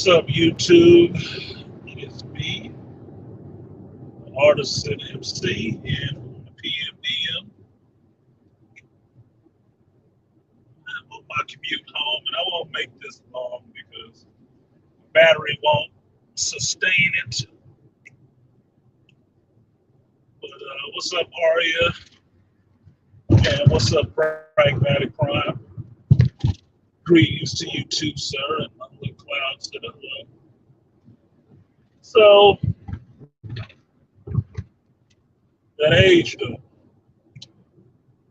What's up, YouTube? It's me, artist and MC, and on the PMDM. I'm on my commute home, and I won't make this long because the battery won't sustain it. But what's up, Aria? And what's up, Pragmatic Crime? Greetings to you too, sir, and the clouds to the left. So, that Age Tho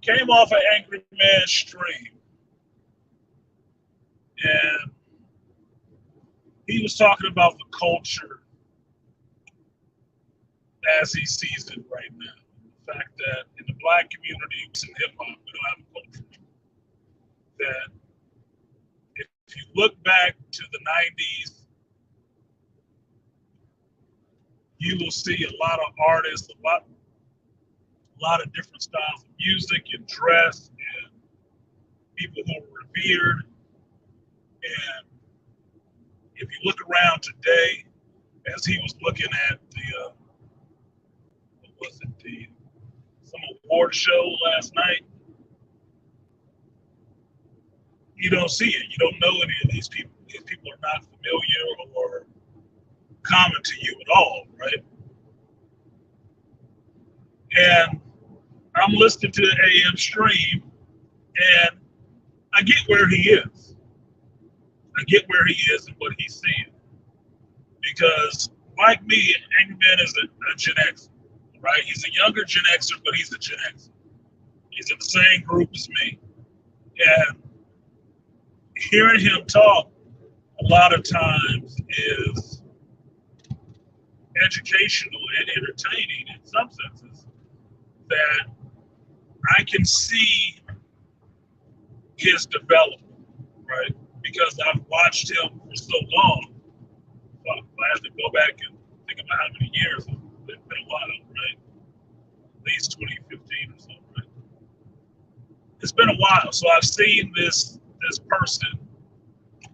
came off an Angry Man stream, and he was talking about the culture as he sees it right now. The fact that in the black community, in hip hop, we don't have a culture. That if you look back to the 90s, you will see a lot of artists, a lot of different styles of music and dress, and people who are revered. And if you look around today, as he was looking at the some award show last night, you don't see it. You don't know any of these people. These people are not familiar or common to you at all, right? And I'm listening to the AM stream, and I get where he is. I get where he is and what he's seeing. Because, like me, Angry Man is a Gen X, right? He's a younger Gen Xer, but he's a Gen X. He's in the same group as me. And hearing him talk a lot of times is educational and entertaining in some senses, that I can see his development, right? Because I've watched him for so long. So I have to go back and think about how many years. It's been a while, right? At least 2015 or something, right? It's been a while. So I've seen this person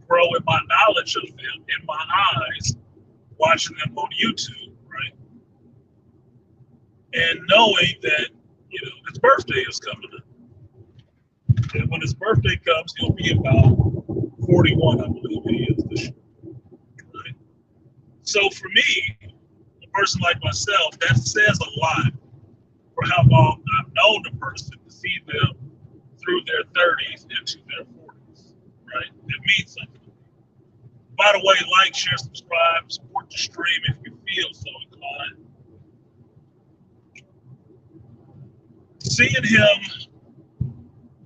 grow in my knowledge of them, in my eyes, watching them on YouTube, right? And knowing that, his birthday is coming up. And when his birthday comes, he'll be about 41, I believe he is this year, right? So for me, a person like myself, that says a lot for how long I've known a person, to see them through their 30s into their 40s, right? It means something. By the way, like, share, subscribe, support the stream if you feel so inclined. Seeing him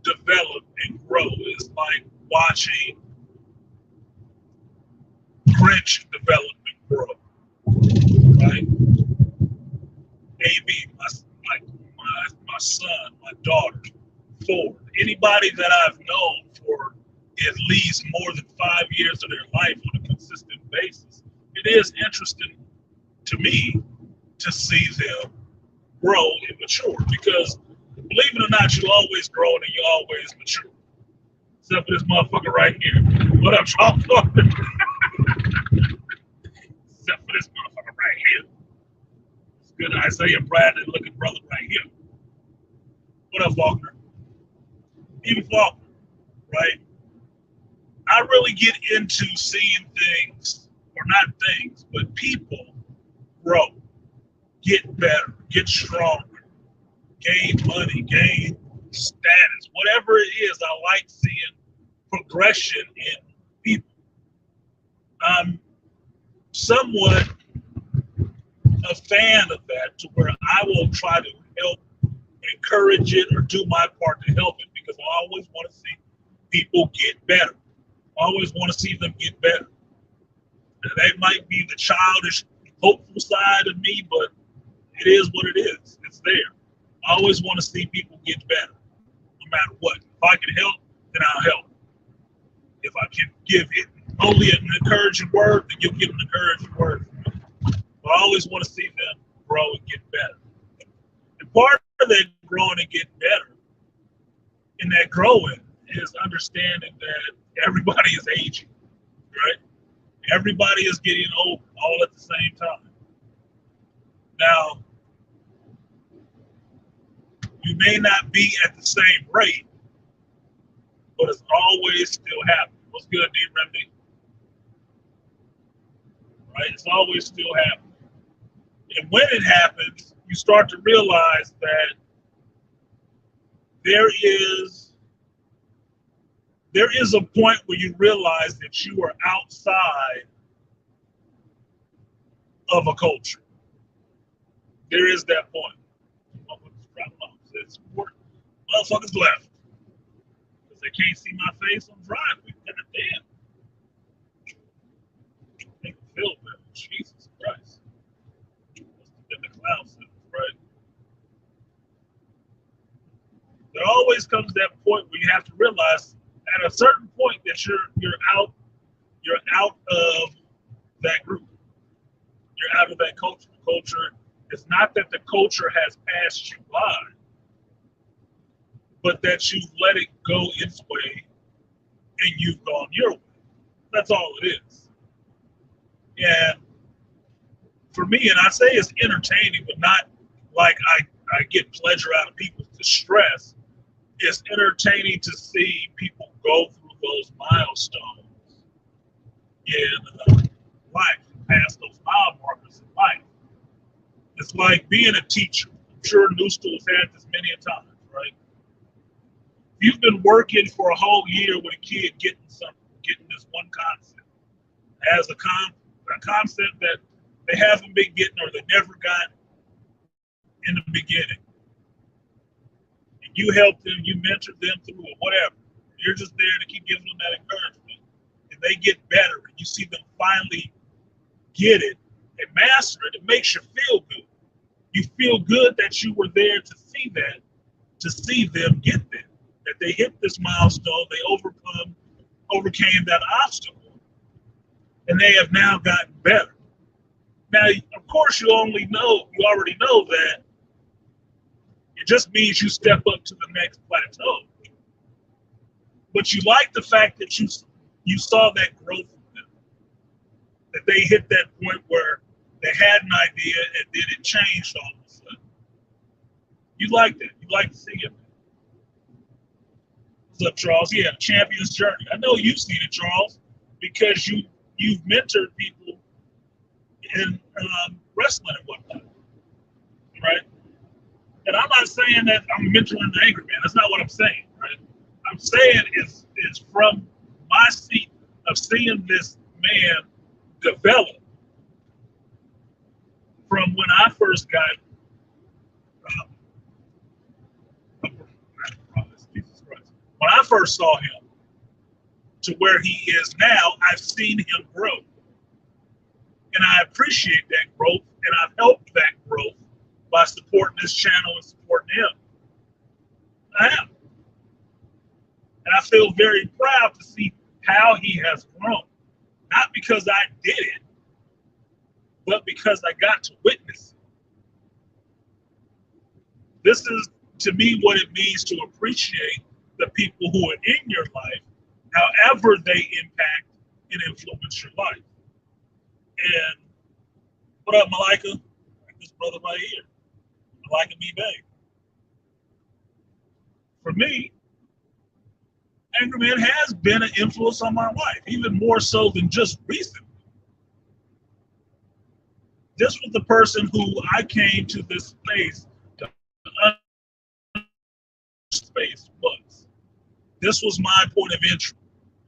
develop and grow is like watching Grinch develop and grow, right? AB, my son, my daughter, Ford, anybody that I've known for at least more than 5 years of their life on a consistent basis, it is interesting to me to see them grow and mature, because believe it or not, you always grow and you always mature. Except for this motherfucker right here. What up, Trump? Except for this motherfucker right here. It's good Isaiah Bradley looking brother right here. What up, Faulkner? Even Faulkner, right? I really get into seeing things, or not things, but people grow, get better, get stronger, gain money, gain status, whatever it is. I like seeing progression in people. I'm somewhat a fan of that, to where I will try to help encourage it or do my part to help it, because I always want to see people get better. I always want to see them get better. And that might be the childish, hopeful side of me, but it is what it is. It's there. I always want to see people get better, no matter what. If I can help, then I'll help. If I can give it only an encouraging word, then you'll get an encouraging word from me. But I always want to see them grow and get better. And part of that growing and getting better, in that growing, is understanding that everybody is aging, right? Everybody is getting old all at the same time. Now, you may not be at the same rate, but it's always still happening. What's good, D. Remedy? Right? It's always still happening. And when it happens, you start to realize that there is a point where you realize that you are outside of a culture. There is that point. Motherfuckers left. Because they can't see my face on driving. God damn. Make it feel better. Jesus Christ. Must have been the cloud settings, right? There always comes that point where you have to realize at a certain point that you're out of that group. You're out of that culture. The culture, it's not that the culture has passed you by, but that you've let it go its way and you've gone your way. That's all it is. And for me, and I say it's entertaining, but not like I get pleasure out of people's distress. It's entertaining to see people go through those milestones in life, pass those mile markers in life. It's like being a teacher. I'm sure New School's had this many a times, right? You've been working for a whole year with a kid getting this one concept as a concept that they haven't been getting or they never got in the beginning. And you help them, you mentor them through it, whatever. You're just there to keep giving them that encouragement. And they get better and you see them finally get it and master it. It makes you feel good. You feel good that you were there to see that, to see them get there. That they hit this milestone, they overcame that obstacle, and they have now gotten better. Now, of course, you already know that it just means you step up to the next plateau. But you like the fact that you saw that growth in them, that they hit that point where they had an idea and then it changed all of a sudden. You like that. You like to see it. What's up, Charles? Yeah, champion's journey. I know you've seen it, Charles, because you've mentored people in wrestling and whatnot, right? And I'm not saying that I'm mentoring the angry man. That's not what I'm saying, right? I'm saying is from my seat of seeing this man develop from when I first got when I first saw him to where he is now. I've seen him grow. And I appreciate that growth, and I've helped that growth by supporting this channel and supporting him. I am. And I feel very proud to see how he has grown. Not because I did it, but because I got to witness it. This is, to me, what it means to appreciate the people who are in your life, however they impact and influence your life. And what up, Malika? This brother right here. Malika B. Bay. For me, Angry Man has been an influence on my life, even more so than just recently. This was the person who I came to this space to space was. This was my point of entry.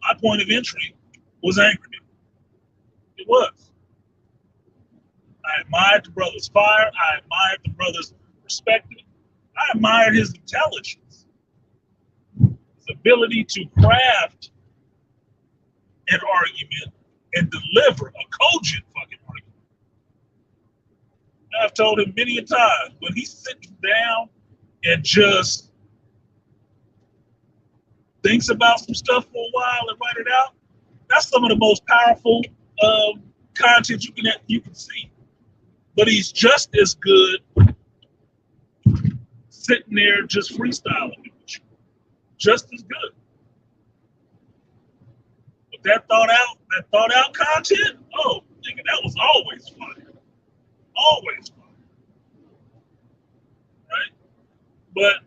My point of entry was Angry Man. It was. I admired the brother's fire. I admired the brother's perspective. I admired his intelligence, his ability to craft an argument and deliver a cogent fucking argument. I've told him many a time, when he sits down and just thinks about some stuff for a while and write it out, that's some of the most powerful content you can see. But he's just as good sitting there just freestyling with you. Just as good. But thought out content. Oh, nigga, that was always fire, always fire, right? But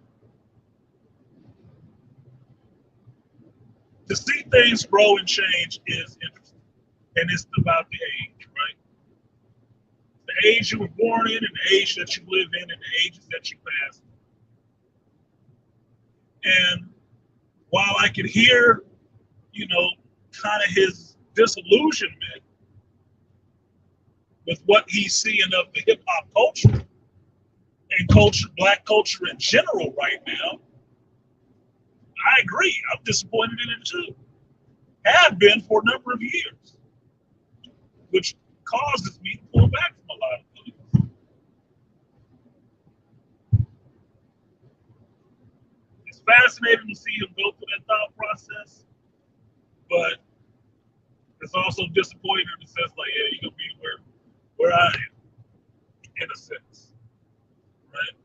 to see things grow and change is interesting, and it's about the age, right? The age you were born in, and the age that you live in, and the ages that you pass. And while I could hear, kind of his disillusionment with what he's seeing of the hip hop culture and culture, black culture in general right now, I agree. I'm disappointed in it too. Have been for a number of years, which causes me to pull back from a lot of things. It's fascinating to see him go through that thought process, but it's also disappointing in the sense like, yeah, you're gonna be where I am, in a sense, right?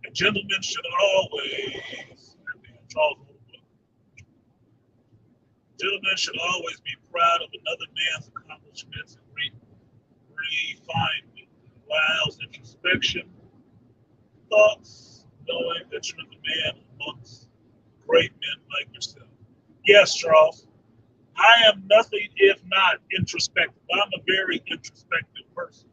A gentleman should always, Charles, gentlemen should always be proud of another man's accomplishments and refinement. Allows introspection, thoughts, knowing that you're the man amongst great men like yourself. Yes, Charles, I am nothing if not introspective. I'm a very introspective person.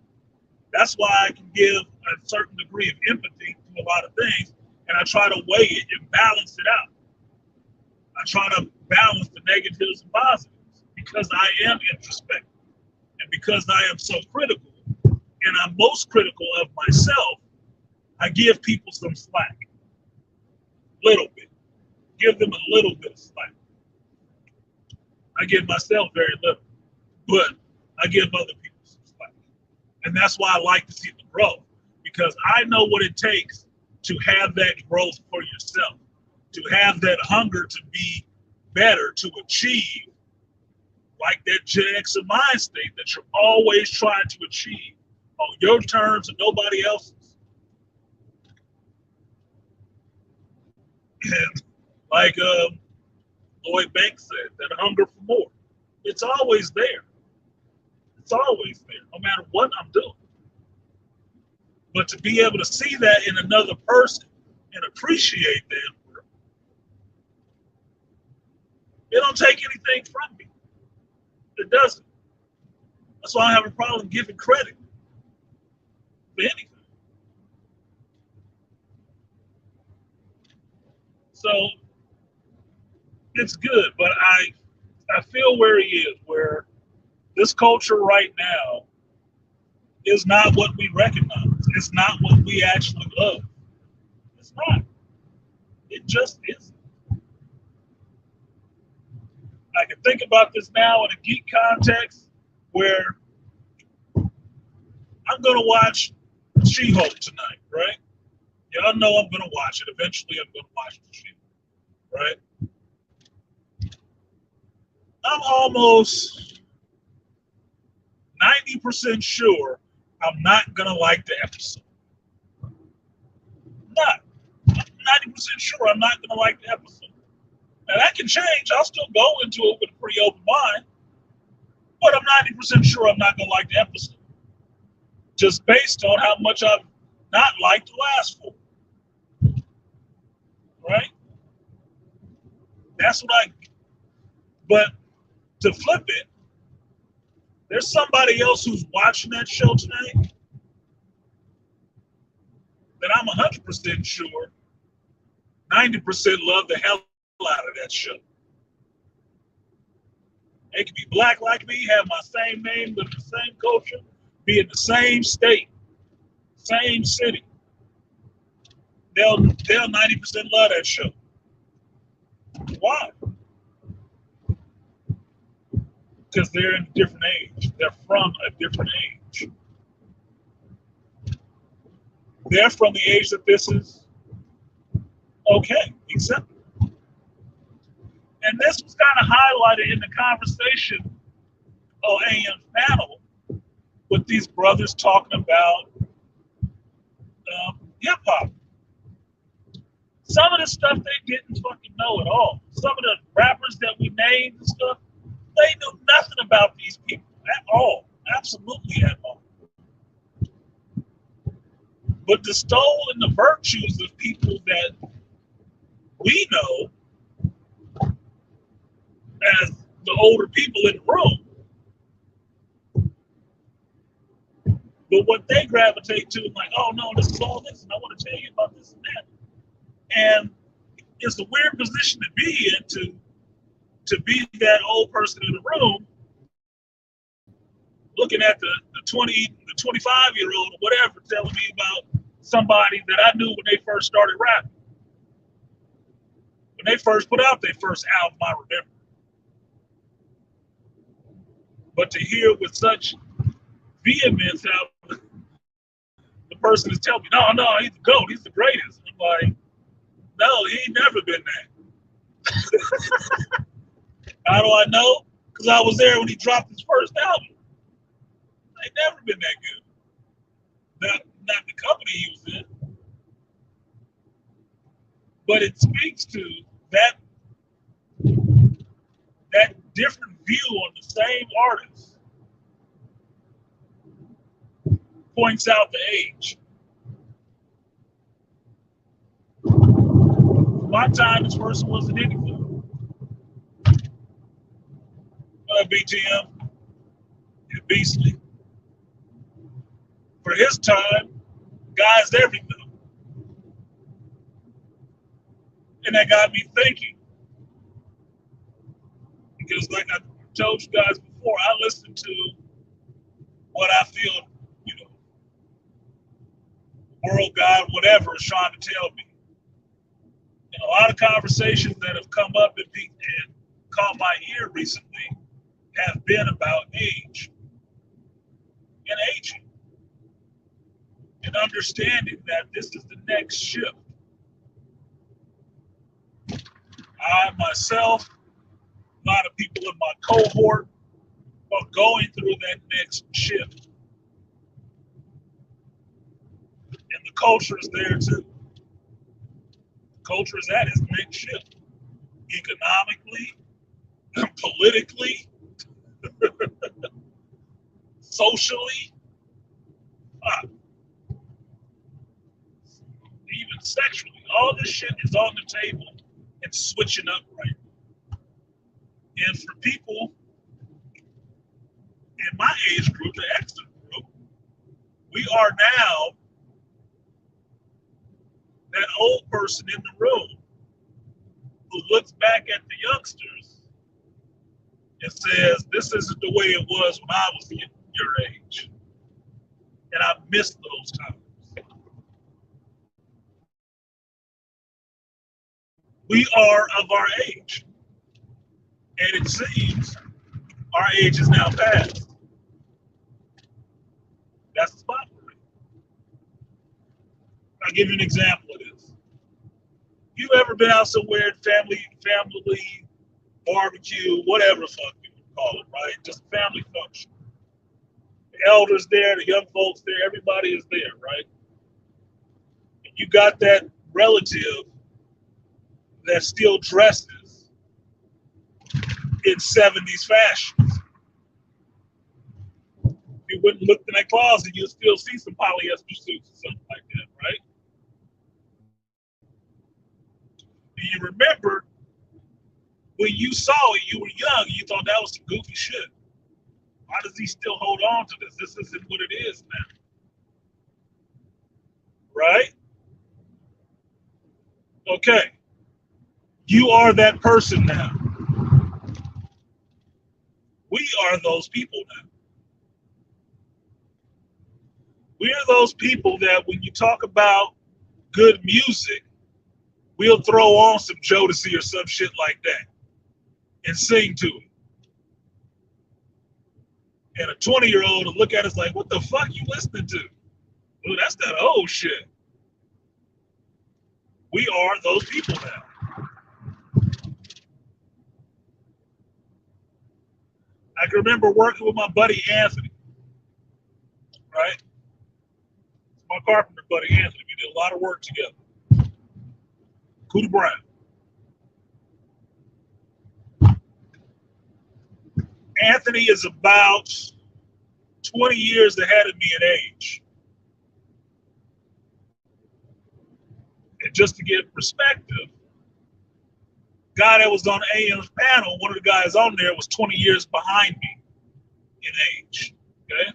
That's why I can give a certain degree of empathy to a lot of things, and I try to weigh it and balance it out. I try to balance the negatives and positives because I am introspective and because I am so critical and I'm most critical of myself. I give people some slack, little bit, give them a little bit of slack. I give myself very little, but I give other people some slack. And that's why I like to see the growth, because I know what it takes to have that growth for yourself, to have that hunger to be better, to achieve, like that Gen Xer mind state that you're always trying to achieve on your terms and nobody else's. And like Lloyd Banks said, that hunger for more, it's always there. It's always there, no matter what I'm doing. But to be able to see that in another person and appreciate them, it don't take anything from me. It doesn't. That's why I have a problem giving credit for anything. So it's good, but I feel where he is, where this culture right now is not what we recognize. It's not what we actually love. It's not. It just isn't. I can think about this now in a geek context where I'm going to watch She-Hulk tonight, right? Y'all know I'm going to watch it. Eventually, I'm going to watch the She-Hulk, right? I'm almost 90% sure I'm not going to like the episode. Not. I'm 90% sure I'm not going to like the episode. Now, that can change. I'll still go into it with a pretty open mind, but I'm 90% sure I'm not going to like the episode, just based on how much I've not liked the last four. Right? That's what but to flip it, there's somebody else who's watching that show tonight that I'm 100% sure 90% love the hell out of that show. They can be black like me, have my same name, live in the same culture, be in the same state, same city. They'll 90% love that show. Why? Because they're in a different age. They're from a different age. They're from the age that this is okay, acceptable. And this was kind of highlighted in the conversation on AM's panel with these brothers talking about hip hop. Some of the stuff they didn't fucking know at all. Some of the rappers that we named and stuff, they knew nothing about these people at all. Absolutely at all. But the stole and the virtues of people that we know as the older people in the room. But what they gravitate to is like, oh no, this is all this, and I want to tell you about this and that. And it's a weird position to be in to be that old person in the room looking at the 25-year-old or whatever telling me about somebody that I knew when they first started rapping. When they first put out their first album, I remember. But to hear with such vehemence how the person is telling me, no, he's the GOAT, he's the greatest. I'm like, no, he ain't never been that. How do I know? Because I was there when he dropped his first album. He ain't never been that good. Not the company he was in. But it speaks to that different view on the same artist. Points out the age. My time, this person wasn't anything. BTM, Beastly. For his time, guy's everything. And that got me thinking. Because like I told you guys before, I listen to what I feel, world God, whatever, is trying to tell me. And a lot of conversations that have come up and caught my ear recently have been about age and aging. And understanding that this is the next shift. I myself, a lot of people in my cohort are going through that next shift. And the culture is there too. The culture is at its next shift. Economically, politically, socially, even sexually. All this shit is on the table and switching up right now. And for people in my age group, the X group, we are now that old person in the room who looks back at the youngsters and says, this isn't the way it was when I was your age. And I miss those times. We are of our age. And it seems our age is now past. That's the spot for me. I'll give you an example of this. You ever been out somewhere, family barbecue, whatever the fuck you would call it, right? Just a family function. The elders there, the young folks there, everybody is there, right? And you got that relative that still dresses in 70s fashions. If you wouldn't look in that closet, you'll still see some polyester suits or something like that, right? And you remember when you saw it, you were young, you thought that was some goofy shit. Why does he still hold on to this? This isn't what it is now. Right? Okay. You are that person now. We are those people now. We are those people that when you talk about good music, we'll throw on some Jodeci or some shit like that and sing to it. And a 20-year-old will look at us like, what the fuck you listening to? Ooh, that's that old shit. We are those people now. I can remember working with my buddy Anthony, right? My carpenter buddy Anthony. We did a lot of work together. Cootie Brown. Anthony is about 20 years ahead of me in age. And just to give perspective, guy that was on AM's panel, one of the guys on there was 20 years behind me in age. Okay?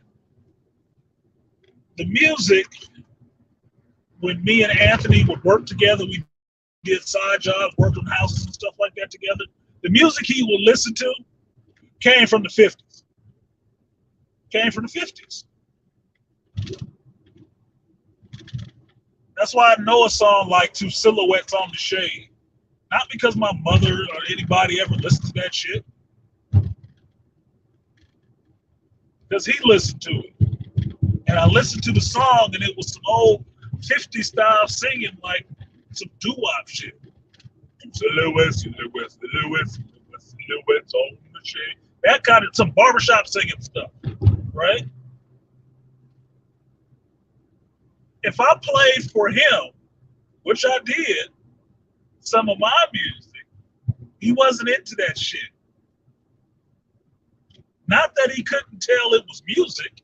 The music, when me and Anthony would work together, we did side jobs, worked on houses and stuff like that together. The music he would listen to came from the 50s. Came from the 50s. That's why I know a song like Two Silhouettes on the Shade. Not because my mother or anybody ever listened to that shit. Because he listened to it. And I listened to the song and it was some old 50 style singing like some doo-wop shit. Silhouettes, silhouettes, silhouettes, silhouettes on the shade. That kind of some barbershop singing stuff, right? If I played for him, which I did, some of my music, he wasn't into that shit. Not that he couldn't tell it was music.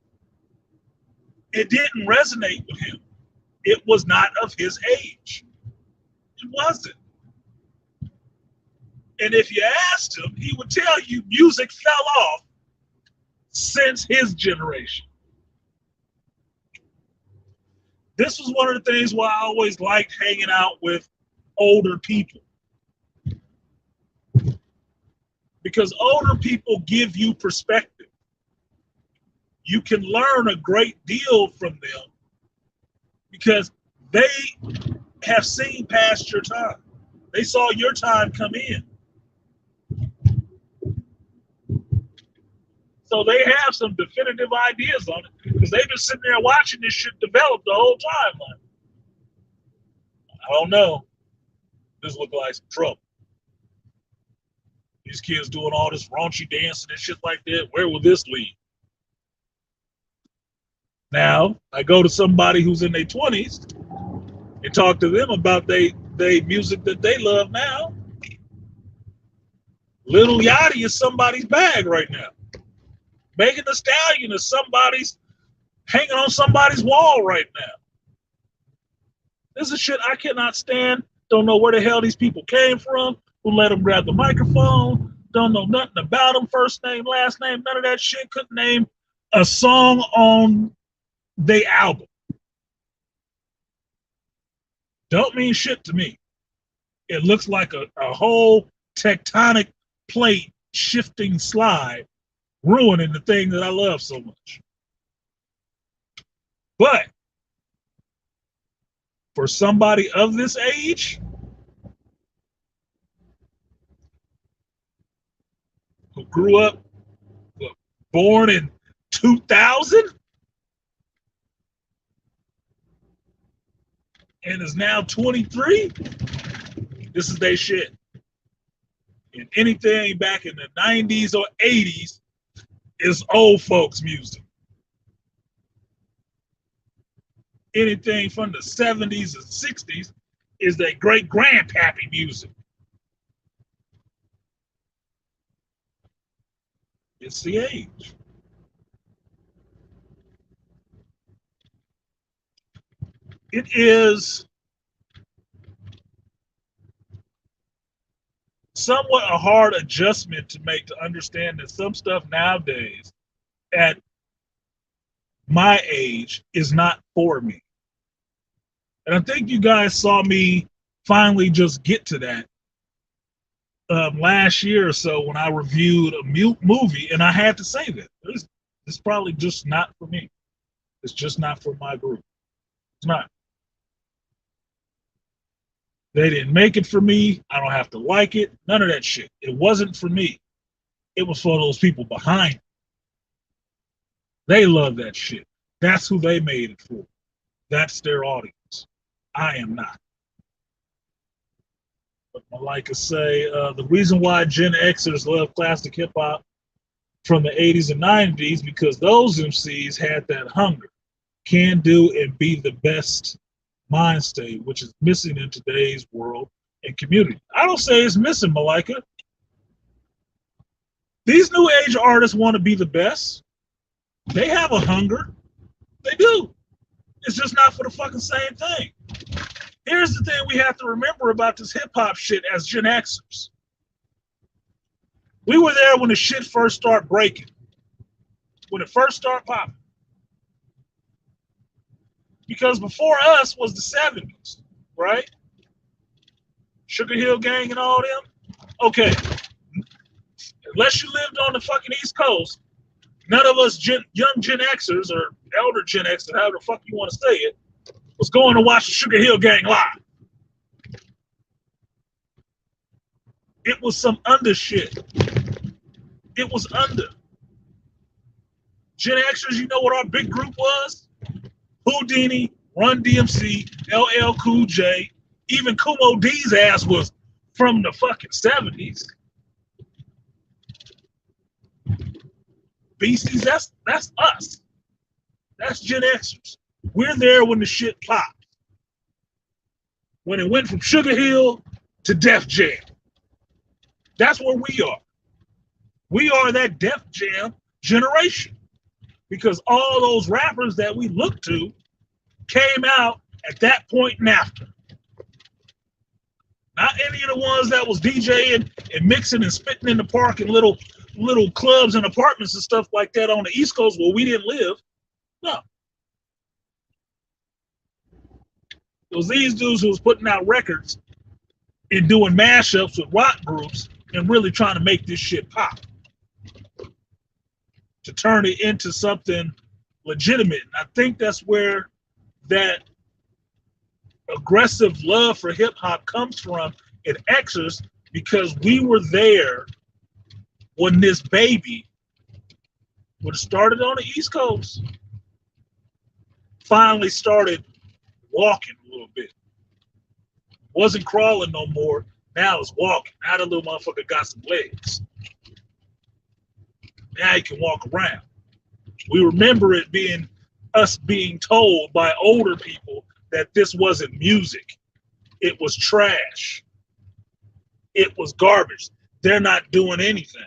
It didn't resonate with him. It was not of his age. It wasn't. And if you asked him, he would tell you music fell off since his generation. This was one of the things why I always liked hanging out with older people. Because older people give you perspective. You can learn a great deal from them because they have seen past your time. They saw your time come in. So they have some definitive ideas on it because they've been sitting there watching this shit develop the whole time. Like, I don't know. This looks like some trouble. These kids doing all this raunchy dancing and shit like that. Where will this lead? Now, I go to somebody who's in their 20s and talk to them about they music that they love now. Little Yachty is somebody's bag right now. Megan Thee Stallion is somebody's hanging on somebody's wall right now. This is shit I cannot stand. Don't know where the hell these people came from. Who let them grab the microphone? Don't know nothing about them. First name, last name, none of that shit. Couldn't name a song on their album. Don't mean shit to me. It looks like a whole tectonic plate shifting slide, ruining the thing that I love so much. But for somebody of this age who grew up, born in 2000 and is now 23, this is their shit. And anything back in the 90s or 80s is old folks music. Anything from the 70s and 60s is their great grandpappy music. It's the age. It is somewhat a hard adjustment to make to understand that some stuff nowadays at my age is not for me. And I think you guys saw me finally just get to that last year or so when I reviewed a movie, and I had to say that. It's probably just not for me. It's just not for my group. It's not. They didn't make it for me. I don't have to like it. None of that shit. It wasn't for me. It was for those people behind it. They love that shit. That's who they made it for. That's their audience. I am not. But like I say, the reason why Gen Xers love classic hip hop from the 80s and 90s because those MCs had that hunger, can do and be the best mind state, which is missing in today's world and community. I don't say it's missing, Malika. These new age artists want to be the best. They have a hunger. They do. It's just not for the fucking same thing. Here's the thing we have to remember about this hip hop shit as Gen Xers. We were there when the shit first started breaking. When it first started popping. Because before us was the 70s, right? Sugar Hill Gang and all them. Okay. Unless you lived on the fucking East Coast, none of us young Gen Xers or elder Gen Xers, however the fuck you want to say it, was going to watch the Sugar Hill Gang live. It was some under shit. It was under. Gen Xers, you know what our big group was? Houdini, Run DMC, LL Cool J, even Kumo D's ass was from the fucking 70s. Beasties, that's us. That's Gen Xers. We're there when the shit popped. When it went from Sugar Hill to Def Jam. That's where we are. We are that Def Jam generation. Because all those rappers that we look to came out at that point and after. Not any of the ones that was DJing and mixing and spitting in the park and little clubs and apartments and stuff like that on the East Coast where we didn't live. No. It was these dudes who was putting out records and doing mashups with rock groups and really trying to make this shit pop. To turn it into something legitimate. And I think that's where that aggressive love for hip hop comes from in Xers, because we were there when this baby would have started on the East Coast, finally started walking a little bit. Wasn't crawling no more. Now it's walking. Now the little motherfucker got some legs. Now he can walk around. We remember it being us being told by older people that this wasn't music. It was trash. It was garbage. They're not doing anything.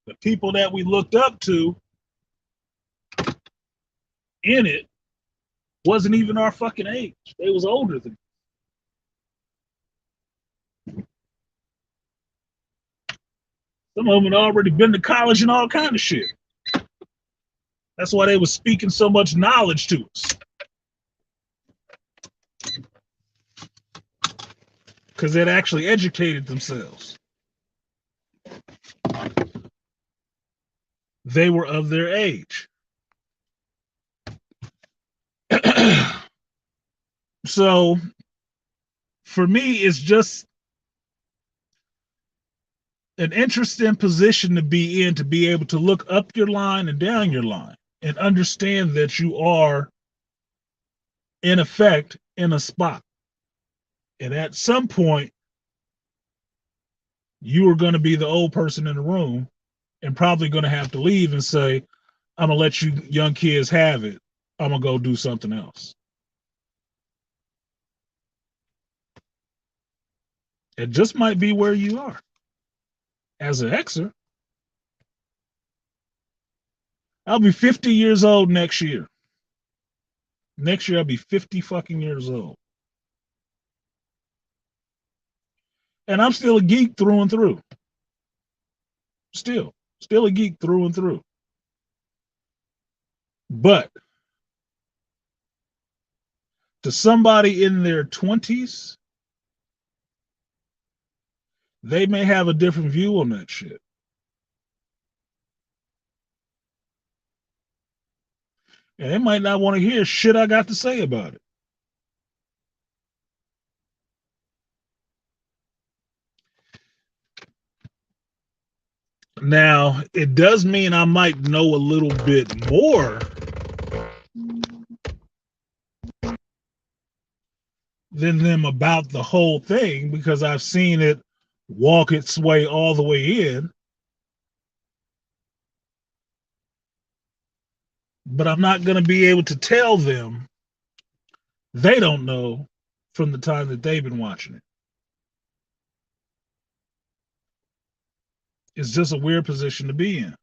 The people that we looked up to in it wasn't even our fucking age. They was older than us. Some of them had already been to college and all kind of shit. That's why they was speaking so much knowledge to us. Because they'd actually educated themselves. They were of their age. So, for me, it's just an interesting position to be in, to be able to look up your line and down your line and understand that you are, in effect, in a spot. And at some point, you are going to be the old person in the room and probably going to have to leave and say, I'm going to let you young kids have it. I'm going to go do something else. It just might be where you are. As an Xer, I'll be 50 years old next year. Next year, I'll be 50 fucking years old. And I'm still a geek through and through. Still a geek through and through. But to somebody in their 20s, they may have a different view on that shit. And they might not want to hear shit I got to say about it. Now, it does mean I might know a little bit more than them about the whole thing, because I've seen it walk its way all the way in. but I'm not going to be able to tell them they don't know from the time that they've been watching it. It's just a weird position to be in.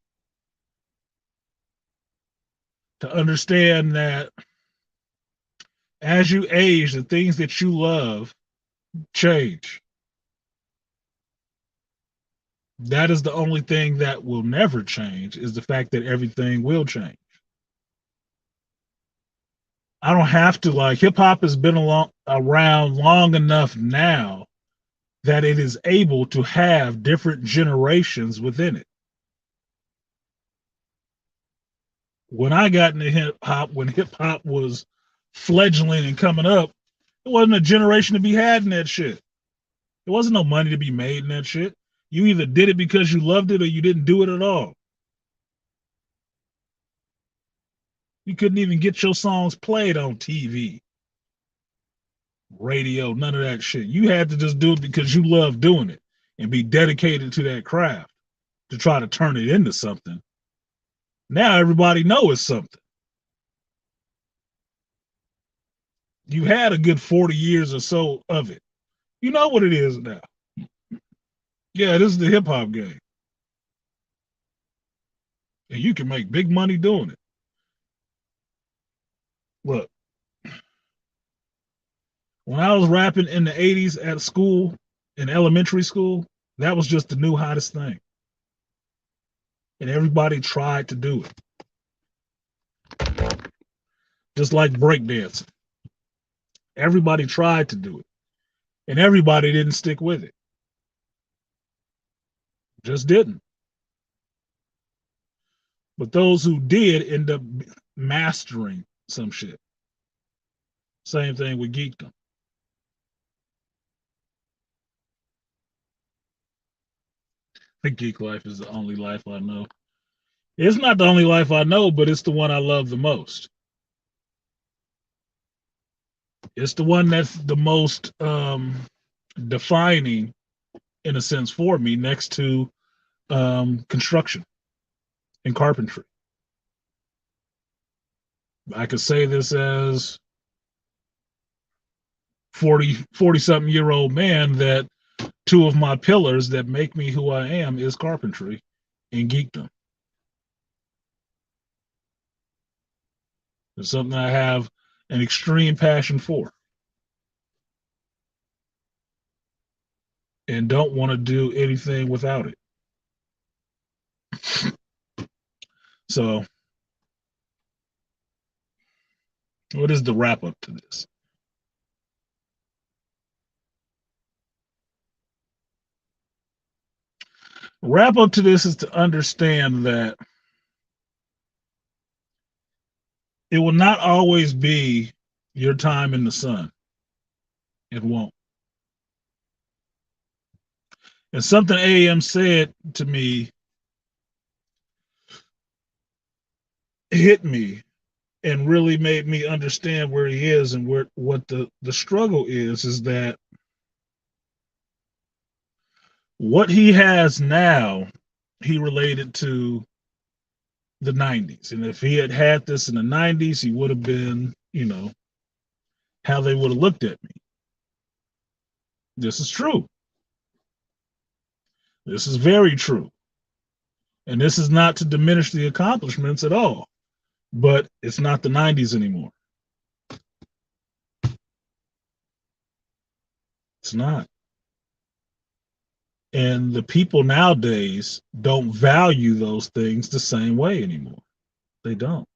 To understand that as you age, the things that you love change. That is the only thing that will never change, is the fact that everything will change. I don't have to, like, hip hop has been around long enough now that it is able to have different generations within it. When I got into hip hop, when hip hop was fledgling and coming up, it wasn't a generation to be had in that shit. There wasn't no money to be made in that shit. You either did it because you loved it or you didn't do it at all. You couldn't even get your songs played on TV, radio, none of that shit. You had to just do it because you love doing it and be dedicated to that craft to try to turn it into something. Now everybody knows it's something. You had a good 40 years or so of it. You know what it is now. Yeah, this is the hip hop game. And you can make big money doing it. Look, when I was rapping in the 80s at school, in elementary school, that was just the new hottest thing. And everybody tried to do it. Just like breakdancing. Everybody tried to do it. And everybody didn't stick with it. Just didn't. But those who did end up mastering some shit. Same thing with geekdom. I think geek life is the only life I know. It's not the only life I know, but it's the one I love the most. It's the one that's the most defining, in a sense, for me, next to construction and carpentry. I could say this as 40 something year old man, that two of my pillars that make me who I am is carpentry and geekdom. It's something I have an extreme passion for and don't want to do anything without it. So, what is the wrap up to this? Wrap up to this is to understand that it will not always be your time in the sun. It won't. And something AM said to me hit me and really made me understand where he is and what the struggle is that what he has now, he related to the 90s. And if he had had this in the 90s, he would have been, how they would have looked at me. This is true. This is very true. And this is not to diminish the accomplishments at all, but it's not the 90s anymore. It's not. And the people nowadays don't value those things the same way anymore. They don't.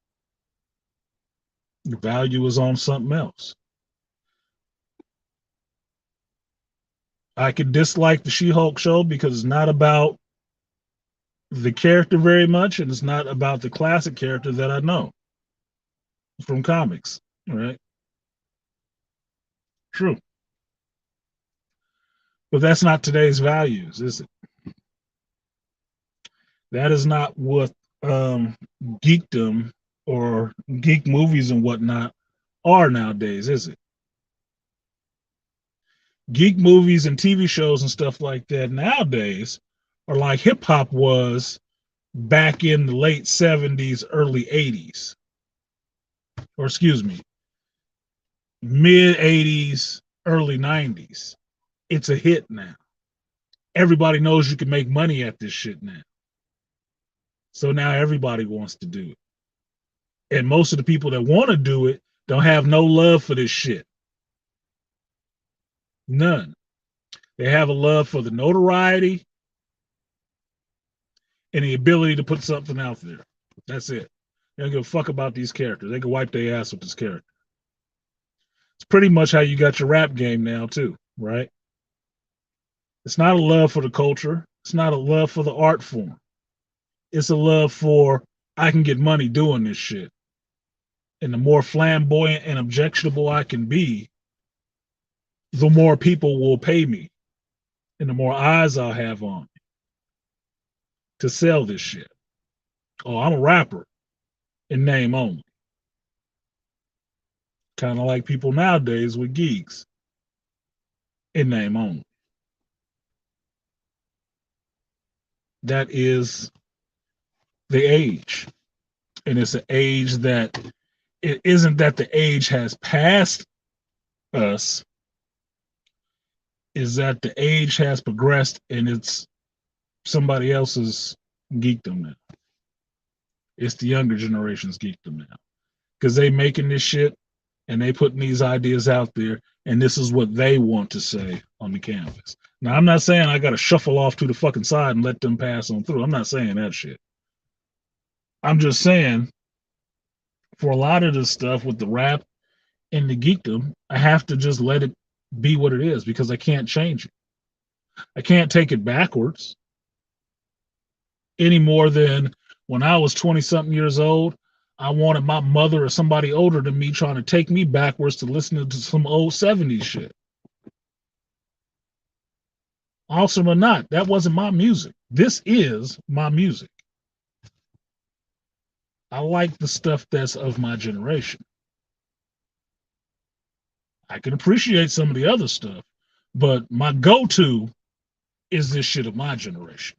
The value is on something else. I could dislike the She-Hulk show because it's not about the character very much, and it's not about the classic character that I know from comics, right? True. But that's not today's values, is it? That is not what geekdom or geek movies and whatnot are nowadays, is it? Geek movies and TV shows and stuff like that nowadays are like hip hop was back in the late 70s, early 80s. or excuse me, mid 80s, early 90s. It's a hit now. Everybody knows you can make money at this shit now. So now everybody wants to do it. And most of the people that want to do it don't have no love for this shit. None. They have a love for the notoriety and the ability to put something out there. That's it. They don't give a fuck about these characters. They can wipe their ass with this character. It's pretty much how you got your rap game now, too, right? It's not a love for the culture. It's not a love for the art form. It's a love for, I can get money doing this shit. And the more flamboyant and objectionable I can be, the more people will pay me and the more eyes I'll have on me to sell this shit. Oh, I'm a rapper in name only. Kind of like people nowadays with geeks in name only. That is the age. And it's an age that it isn't that the age has passed us, is that the age has progressed and it's somebody else's geekdom now. It's the younger generation's geekdom now. Because they making this shit and they putting these ideas out there and this is what they want to say on the canvas. Now, I'm not saying I got to shuffle off to the fucking side and let them pass on through. I'm not saying that shit. I'm just saying for a lot of this stuff with the rap and the geekdom, I have to just let it be what it is because I can't change it. I can't take it backwards any more than when I was 20 something years old. I wanted my mother or somebody older than me trying to take me backwards to listening to some old 70s shit. Awesome or not, that wasn't my music. This is my music. I like the stuff that's of my generation. I can appreciate some of the other stuff, but my go-to is this shit of my generation.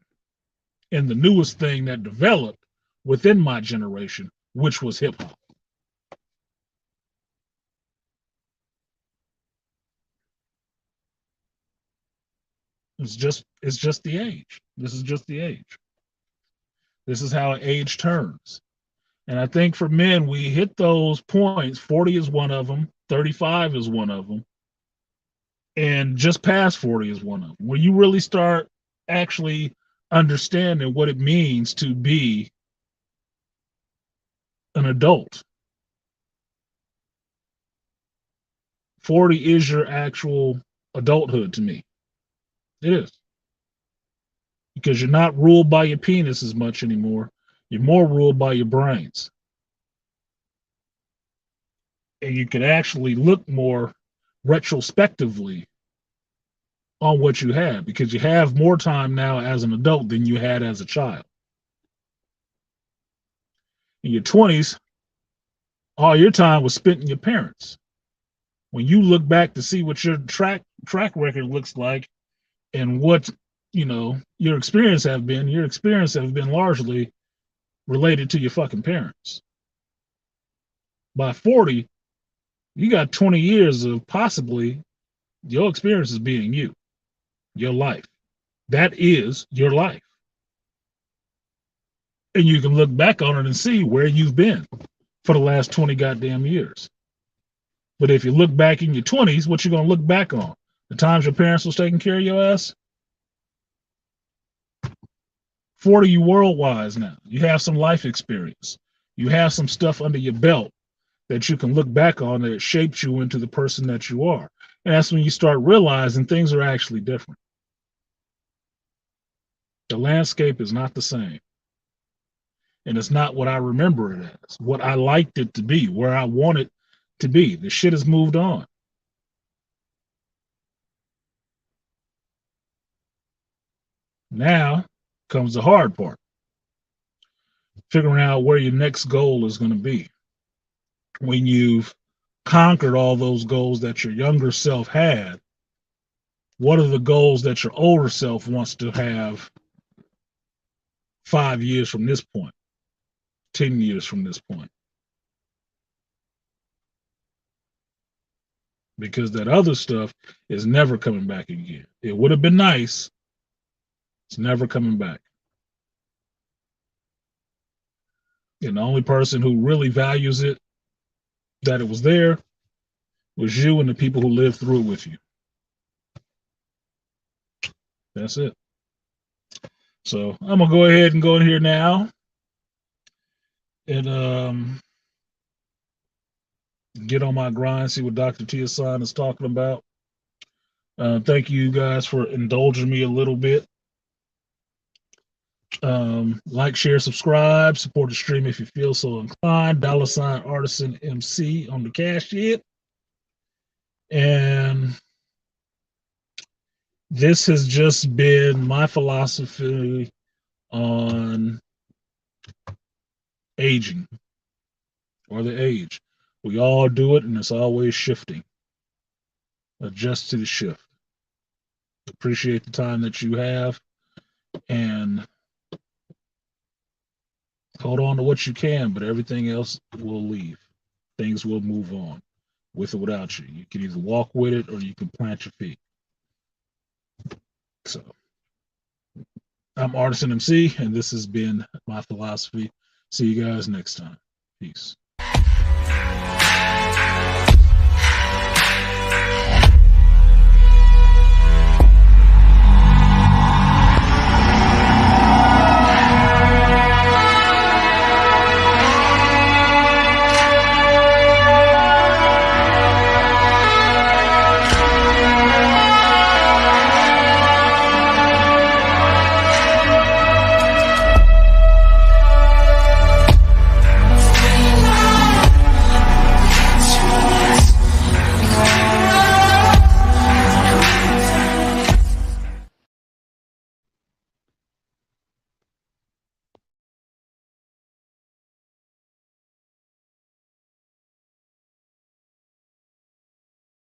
And the newest thing that developed within my generation, which was hip-hop. It's just the age. This is just the age. This is how age turns. And I think for men, we hit those points. 40 is one of them. 35 is one of them. And just past 40 is one of them, where you really start actually understanding what it means to be an adult. 40 is your actual adulthood to me. It is. Because you're not ruled by your penis as much anymore. You're more ruled by your brains. And you can actually look more retrospectively on what you had because you have more time now as an adult than you had as a child. In your 20s, all your time was spent in your parents. When you look back to see what your track record looks like and what your experience have been largely related to your fucking parents. By 40, you got 20 years of possibly your experiences being you, your life. That is your life. And you can look back on it and see where you've been for the last 20 goddamn years. But if you look back in your 20s, what you going to look back on? The times your parents was taking care of your ass? 40, you world-wise now. You have some life experience. You have some stuff under your belt that you can look back on that shaped you into the person that you are. And that's when you start realizing things are actually different. The landscape is not the same. And it's not what I remember it as, what I liked it to be, where I want it to be. The shit has moved on. Now comes the hard part. Figuring out where your next goal is going to be. When you've conquered all those goals that your younger self had, what are the goals that your older self wants to have 5 years from this point, 10 years from this point? because that other stuff is never coming back again. It would have been nice. It's never coming back. And the only person who really values it, that it was there, was you and the people who lived through it with you. That's it. So I'm gonna go ahead and go in here now and get on my grind, see what Dr. Tiasan is talking about. Thank you guys for indulging me a little bit. Like, share, subscribe, support the stream if you feel so inclined. $ Artisan MC on the cash it. And this has just been my philosophy on aging or the age. We all do it, and it's always shifting. Adjust to the shift. Appreciate the time that you have, and hold on to what you can, but everything else will leave. Things will move on with or without you. You can either walk with it or you can plant your feet. So I'm Artisan MC, and this has been my philosophy. See you guys next time. Peace.